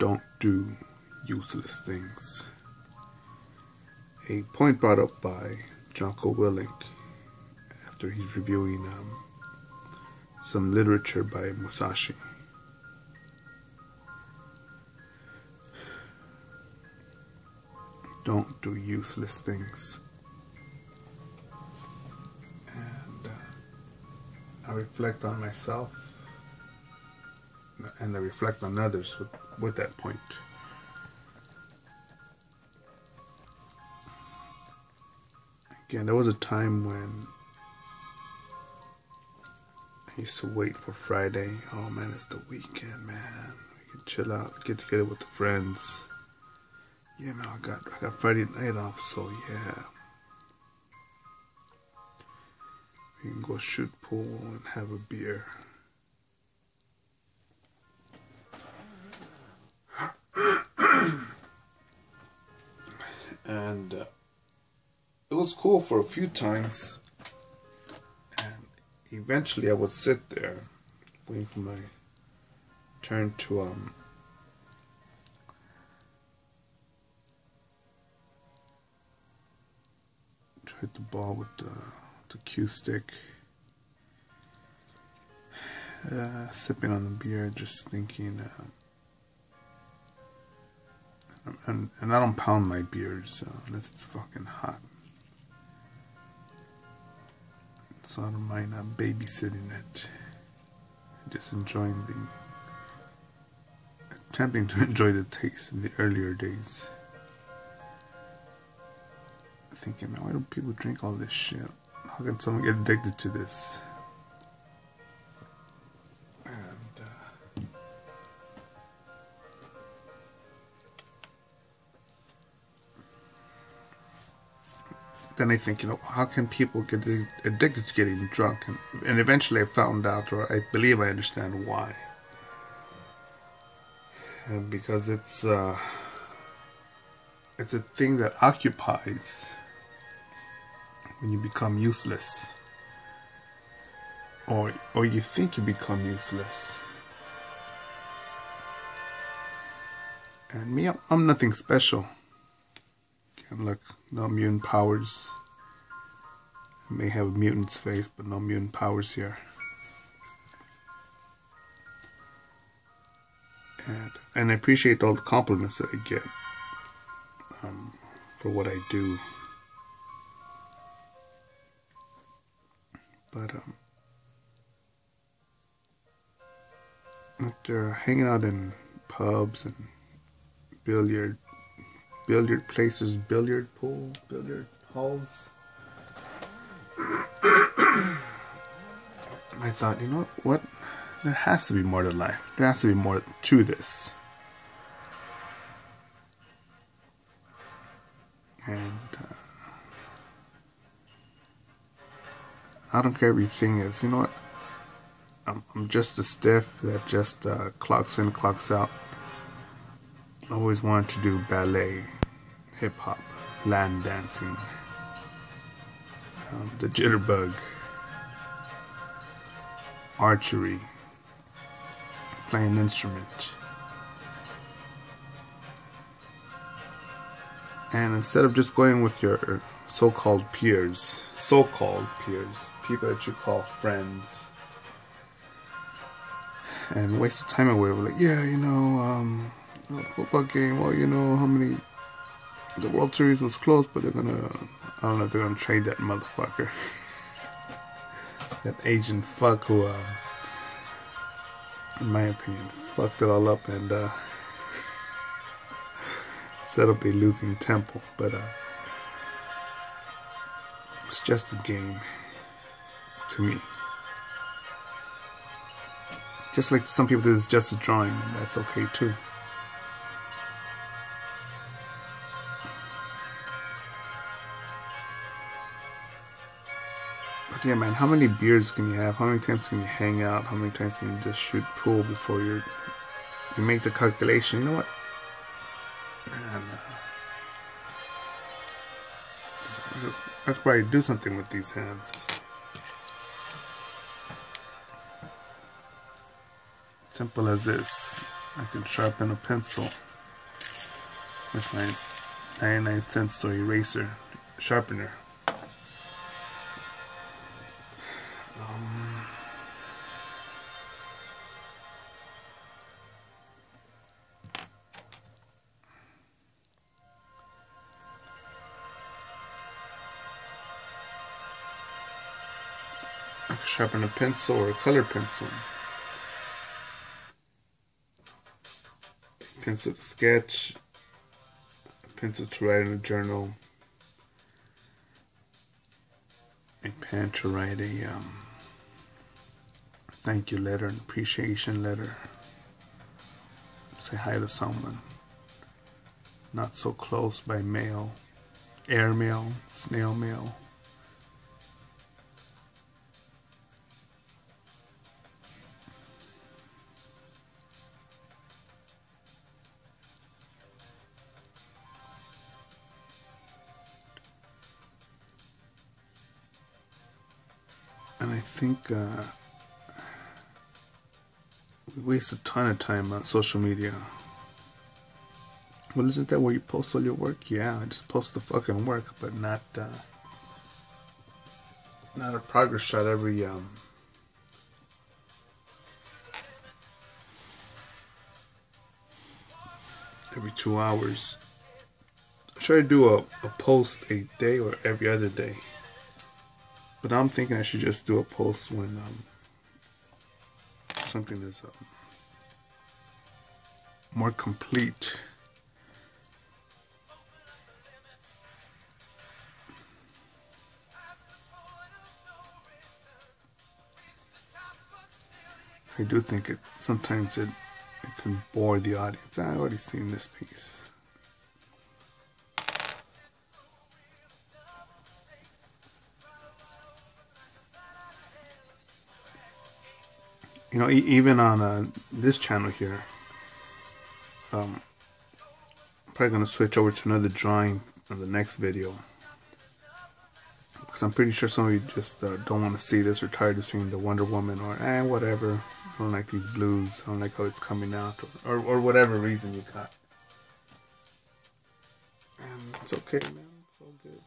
don't do useless things. A point brought up by Jocko Willink after he's reviewing some literature by Musashi. Don't do useless things. And I reflect on myself and I reflect on others with that point. Again, there was a time when I used to wait for Friday. Oh man, it's the weekend, man. We can chill out, get together with the friends. Yeah, man, I got Friday night off, so yeah. We can go shoot pool and have a beer. And it was cool for a few times. And eventually I would sit there waiting for my turn to hit the ball with the cue stick, sipping on the beer, just thinking. And I don't pound my beers unless it's fucking hot. So I don't mind babysitting it. Just attempting to enjoy the taste in the earlier days. Thinking, man, why do people drink all this shit? How can someone get addicted to this? And then I think, how can people get addicted to getting drunk? And eventually I found out, or I believe I understand why. And because it's a thing that occupies when you become useless, or you think you become useless. And me, I'm nothing special. Look, no mutant powers. I may have a mutant's face, but no mutant powers here. And I appreciate all the compliments that I get for what I do. But after hanging out in pubs and billiard places, billiard halls, I thought, you know what? There has to be more to life. There has to be more to this. And I don't care if you think it's, you know what? I'm just a stiff that just clocks in, clocks out. I always wanted to do ballet, hip hop, land dancing, the jitterbug, archery, playing an instrument. And instead of just going with your so-called peers, people that you call friends, and waste the time away with, like, yeah, football game, well, how many, the World Series was close, but they're gonna, I don't know if they're gonna trade that motherfucker. That Asian fuck who, in my opinion, fucked it all up and set up a losing tempo. But it's just a game to me. Just like some people think it's just a drawing, and that's okay too. But yeah, man, how many beers can you have? How many times can you hang out? How many times can you just shoot pool before you make the calculation? You know what? Man, I should probably do something with these hands. Simple as this. I can sharpen a pencil with my 99-cent store eraser sharpener. I can sharpen a pencil or a color pencil. Pencil to sketch, a pencil to write in a journal, a pen to write a thank you letter, an appreciation letter, say hi to someone, not so close by mail, air mail, snail mail. And I think we waste a ton of time on social media. Well, isn't that where you post all your work? Yeah, I just post the fucking work, but not a progress shot every 2 hours. I try to do a post a day or every other day. But I'm thinking I should just do a post when something is more complete. So I do think sometimes it can bore the audience. I've already seen this piece. You know, even on this channel here, I'm probably going to switch over to another drawing on the next video. Because I'm pretty sure some of you just don't want to see this or tired of seeing the Wonder Woman or whatever. I don't like these blues. I don't like how it's coming out or whatever reason you got. And it's okay, man. It's all good.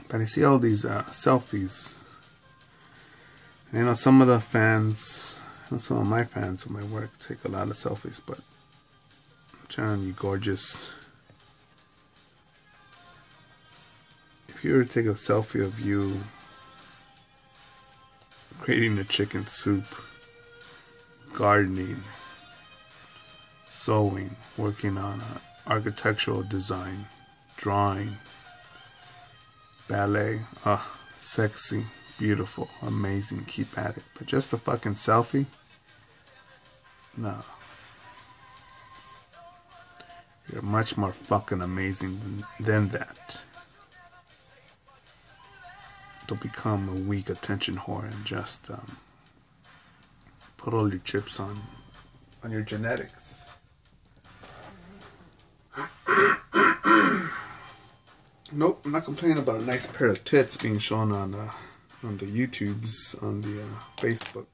But I see all these selfies. And, you know, some of the fans, some of my fans of my work take a lot of selfies, but I'm telling you, gorgeous. If you were to take a selfie of you creating a chicken soup, gardening, sewing, working on architectural design, drawing, ballet, sexy, beautiful, amazing, keep at it. But just a fucking selfie? No. You're much more fucking amazing than that. Don't become a weak attention whore and just put all your chips on your genetics. Nope, I'm not complaining about a nice pair of tits being shown on the YouTubes, on the Facebook.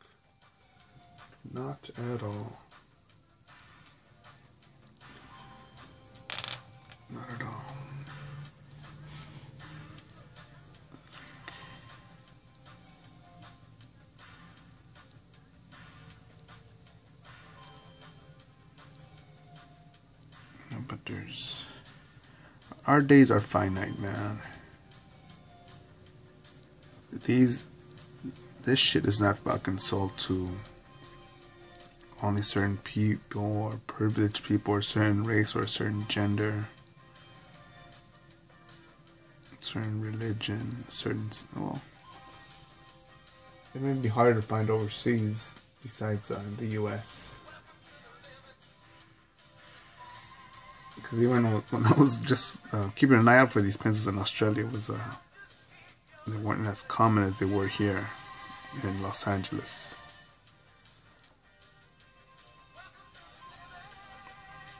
Not at all. Not at all. No, but our days are finite, man. This shit is not fucking sold to only certain people or privileged people or certain race or certain gender, certain religion, well, it may be harder to find overseas besides the US. Because even when I was just keeping an eye out for these pencils in Australia, they weren't as common as they were here in Los Angeles.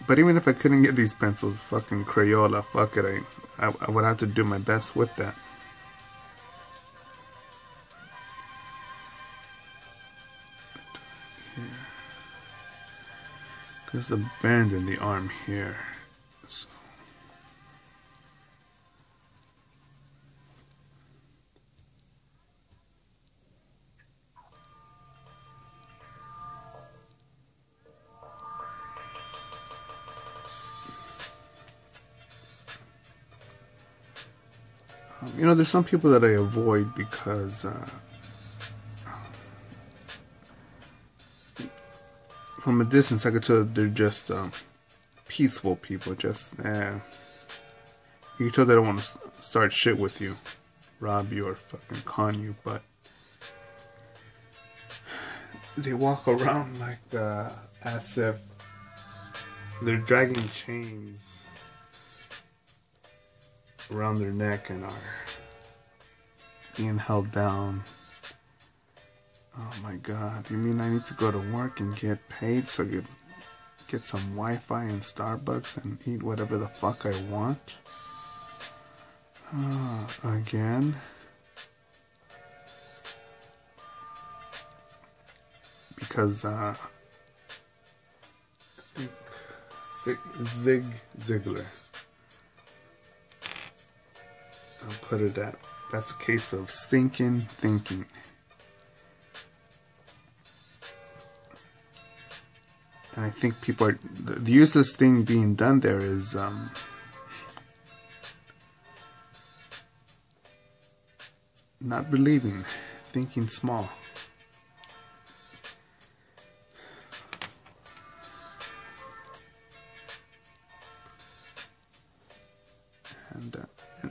But even if I couldn't get these pencils, fucking Crayola, fuck it, I would have to do my best with that. There's a bend in the arm here. So. You know, there's some people that I avoid because from a distance I could tell they're just peaceful people. Just you can tell they don't want to start shit with you, rob you, or fucking con you, but they walk around like as if they're dragging chains around their neck and are being held down. Oh my god, you mean I need to go to work and get paid so I could get some Wi-Fi and Starbucks and eat whatever the fuck I want? Again? Because I think Zig Ziglar, I'll put it at, that's a case of stinking thinking. And I think people are, the useless thing being done there is not believing, thinking small.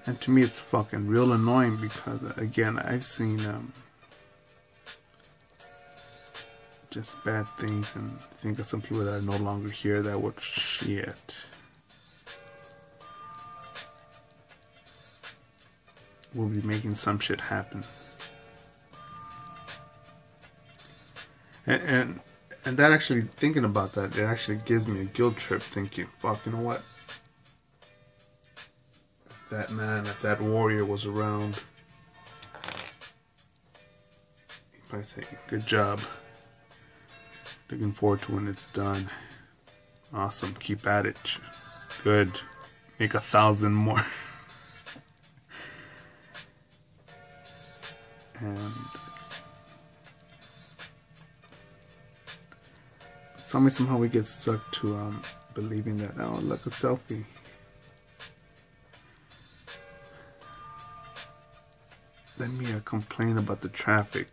And to me it's fucking real annoying because, again, I've seen just bad things, and think of some people that are no longer here that would shit. We'll be making some shit happen. And that actually, thinking about that, it actually gives me a guilt trip thinking, fuck, you know what? If that man, if that warrior was around, he'd probably say, good job. Looking forward to when it's done. Awesome, keep at it. Good. Make 1,000 more. And somehow we get stuck to believing that, oh, look, a selfie. Let me complain about the traffic.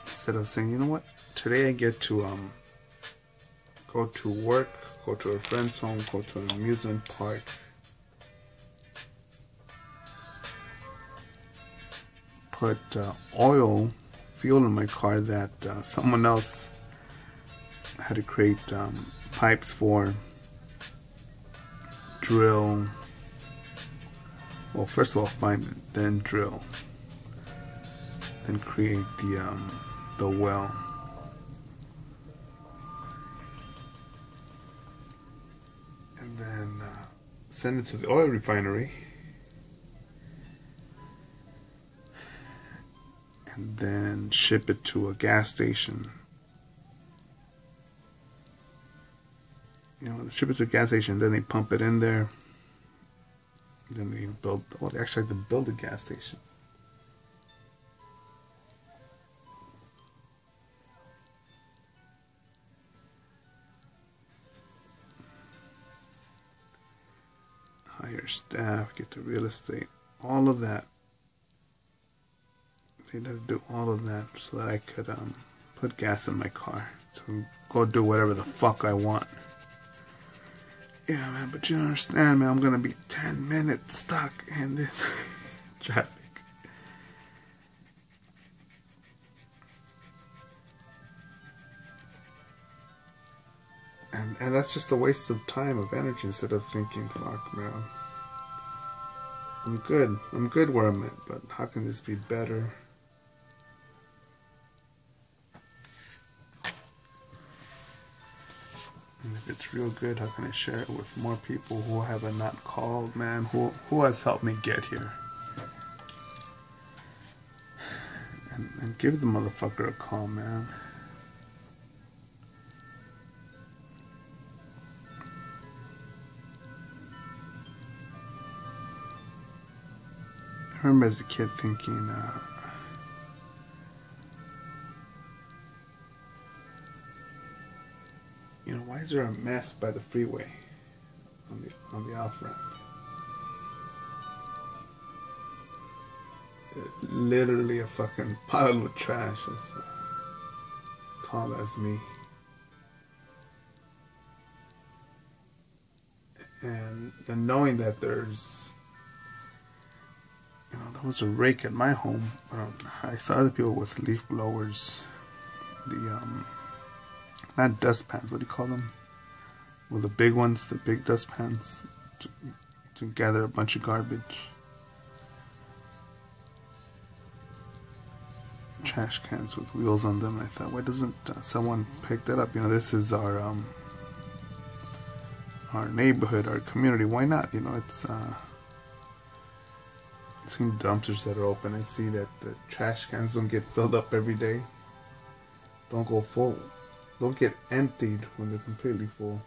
Instead of saying, you know what, today I get to go to work, go to a friend's home, go to an amusement park, put fuel in my car that someone else had to create pipes for, drill, well, first of all find it, then drill, then create the well, and then send it to the oil refinery, and then ship it to a gas station. You know, ship it to a gas station, then they pump it in there, then they build, well, they actually have to build a gas station. Hire staff, get the real estate, all of that. They had to do all of that so that I could put gas in my car to go do whatever the fuck I want. Yeah, man, but you don't understand, man, I'm gonna be 10 minutes stuck in this traffic. And that's just a waste of time, of energy, instead of thinking, fuck, man, I'm good where I'm at, but how can this be better? And if it's real good, how can I share it with more people who have not called, man? Who has helped me get here? And give the motherfucker a call, man. I remember as a kid thinking, you know, why is there a mess by the freeway on the off ramp? Literally a fucking pile of trash as tall as me. And knowing that there's, you know, there was a rake at my home. I saw other people with leaf blowers, the not dustpans, what do you call them? Well, the big ones, the big dustpans, to gather a bunch of garbage. Trash cans with wheels on them. I thought, why doesn't someone pick that up? You know, this is our neighborhood, our community. Why not? You know, it's I've seen dumpsters that are open. I see that the trash cans don't get filled up every day. Don't go full. Don't get emptied when they're completely full.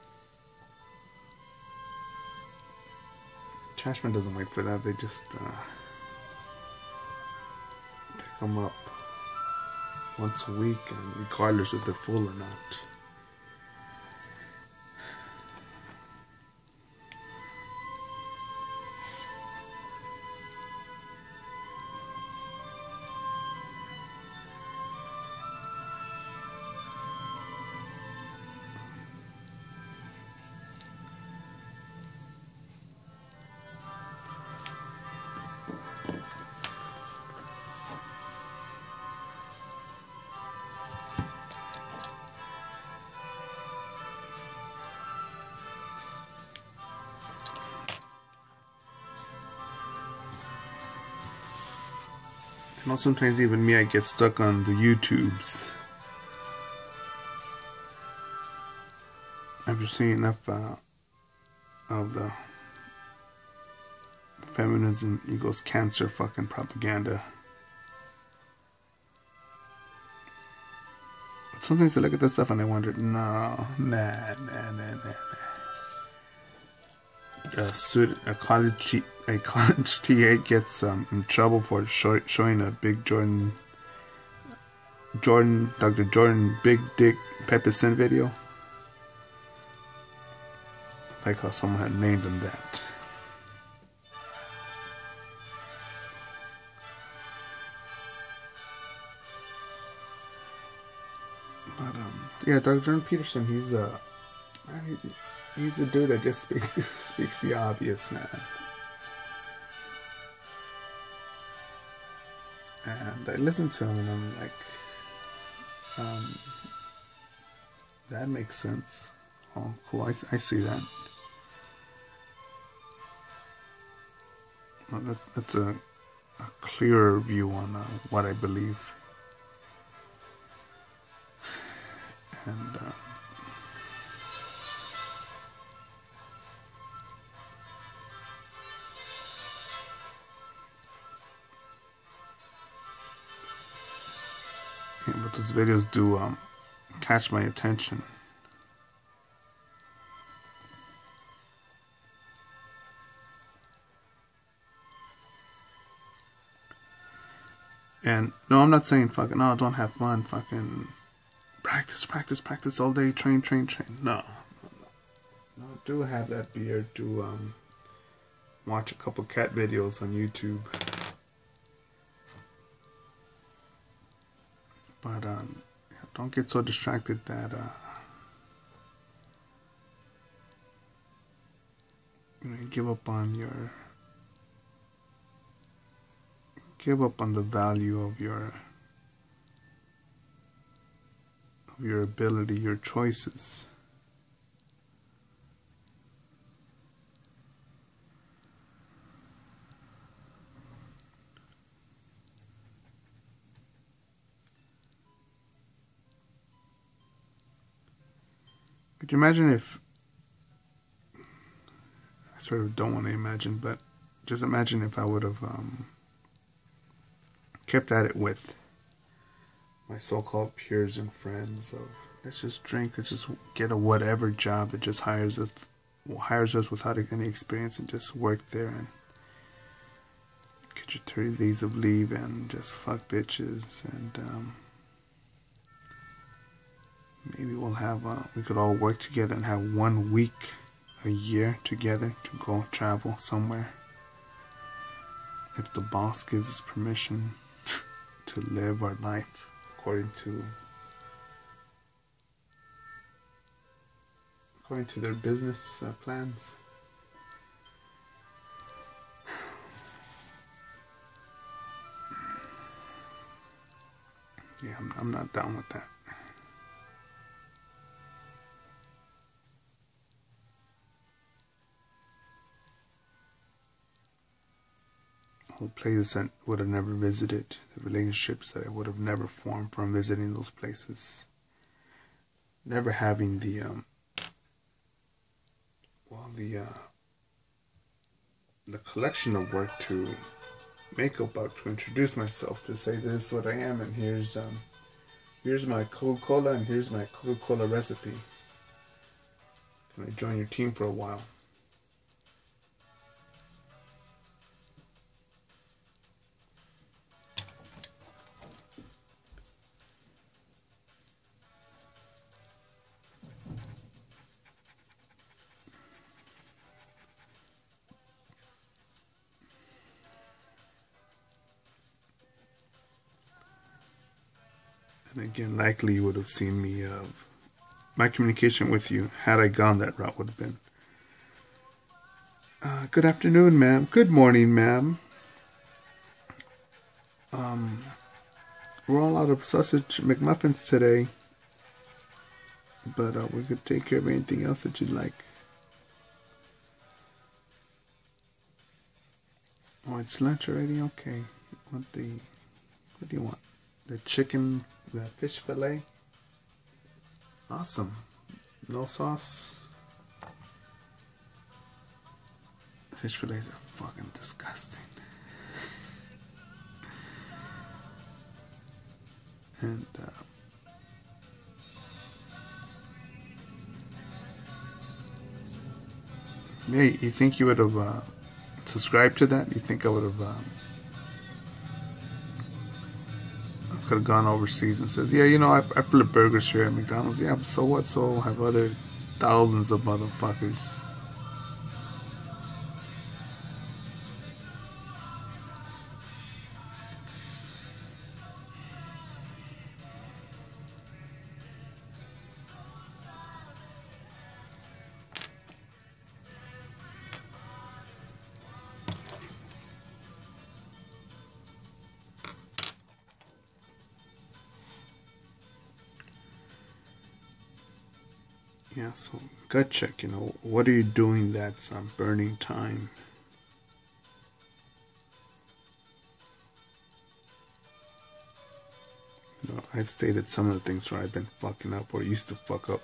Trashman doesn't wait for that. They just pick them up once a week, and regardless if they're full or not. You know, sometimes even me, I get stuck on the YouTubes. After seeing enough of the feminism equals cancer fucking propaganda. But sometimes I look at this stuff and I wonder, nah. A college TA gets in trouble for showing a big Dr. Jordan Big Dick Peppercent video. I like how someone had named him that. But yeah, Dr. Jordan Peterson, he's a dude that just speaks the obvious, man. And I listen to him and I'm like, that makes sense. Oh, cool, I see that. Well, that's a clearer view on what I believe. And yeah, but those videos do catch my attention. And no, I'm not saying fucking, no, don't have fun, fucking practice all day, train. No. Do have that beer to watch a couple cat videos on YouTube. But don't get so distracted that you give up on the value of your ability, your choices. Could you imagine if, I sort of don't want to imagine, but just imagine if I would have kept at it with my so-called peers and friends of, let's just drink, let's just get a whatever job that just hires us without any experience and just work there and get your 30 days of leave and just fuck bitches, and maybe we could all work together and have 1 week a year together to go travel somewhere. If the boss gives us permission to live our life according to their business plans. Yeah, I'm not down with that. Whole places I would have never visited, the relationships that I would have never formed from visiting those places. Never having the collection of work to make about, to introduce myself, to say this is what I am, and here's my Coca-Cola, and here's my Coca-Cola recipe. Can I join your team for a while? And again, likely you would have seen me my communication with you, had I gone that route, would have been, good afternoon, ma'am. Good morning, ma'am. We're all out of sausage McMuffins today, but we could take care of anything else that you'd like. Oh, it's lunch already? Okay. What do you want? The chicken, the fish fillet? Awesome. No sauce? Fish fillets are fucking disgusting. And yeah, you think you would have subscribed to that? You think I would have could have gone overseas and says, yeah, you know, I flip burgers here at McDonald's. Yeah, so what? So have other thousands of motherfuckers. Yeah, so gut check, you know, what are you doing that's burning time? You know, I've stated some of the things where I've been fucking up or used to fuck up.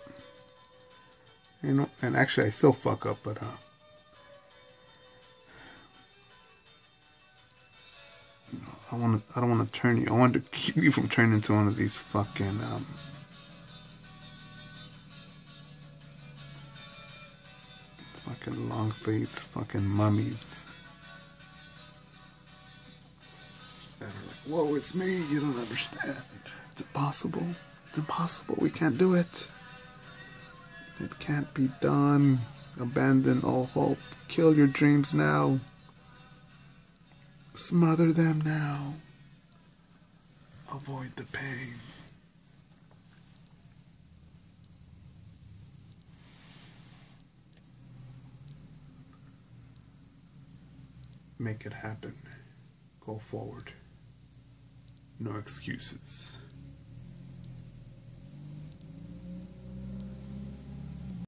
You know, and actually I still fuck up, but you know, I don't want to turn you. I want to keep you from turning into one of these fucking fucking long face fucking mummies that are like, whoa, it's me, you don't understand. It's impossible. It's impossible. We can't do it. It can't be done. Abandon all hope. Kill your dreams now. Smother them now. Avoid the pain. Make it happen. Go forward. No excuses.